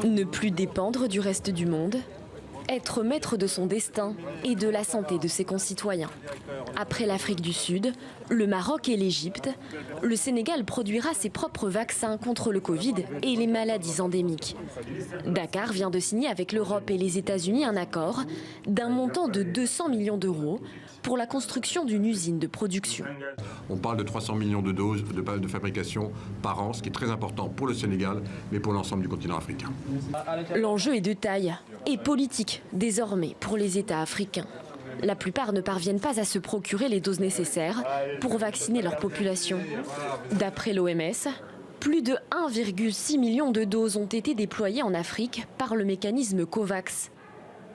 Ne plus dépendre du reste du monde, être maître de son destin et de la santé de ses concitoyens. Après l'Afrique du Sud, le Maroc et l'Égypte, le Sénégal produira ses propres vaccins contre le Covid et les maladies endémiques. Dakar vient de signer avec l'Europe et les États-Unis un accord d'un montant de 200 millions d'euros pour la construction d'une usine de production. On parle de 300 millions de doses de fabrication par an, ce qui est très important pour le Sénégal, mais pour l'ensemble du continent africain. L'enjeu est de taille et politique désormais pour les États africains. La plupart ne parviennent pas à se procurer les doses nécessaires pour vacciner leur population. D'après l'OMS, plus de 1,6 million de doses ont été déployées en Afrique par le mécanisme COVAX.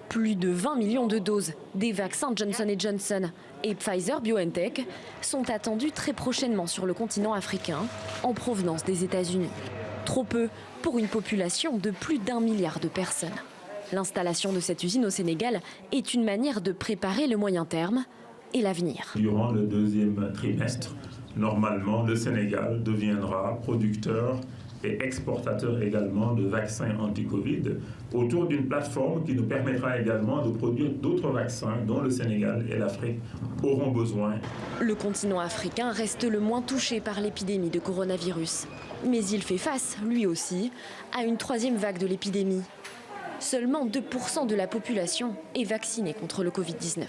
Plus de 20 millions de doses des vaccins Johnson & Johnson et Pfizer-BioNTech sont attendues très prochainement sur le continent africain en provenance des États-Unis. Trop peu pour une population de plus d'1 milliard de personnes. L'installation de cette usine au Sénégal est une manière de préparer le moyen terme et l'avenir. Durant le deuxième trimestre, normalement, le Sénégal deviendra producteur et exportateur également de vaccins anti-Covid autour d'une plateforme qui nous permettra également de produire d'autres vaccins dont le Sénégal et l'Afrique auront besoin. Le continent africain reste le moins touché par l'épidémie de coronavirus. Mais il fait face, lui aussi, à une troisième vague de l'épidémie. Seulement 2% de la population est vaccinée contre le Covid-19.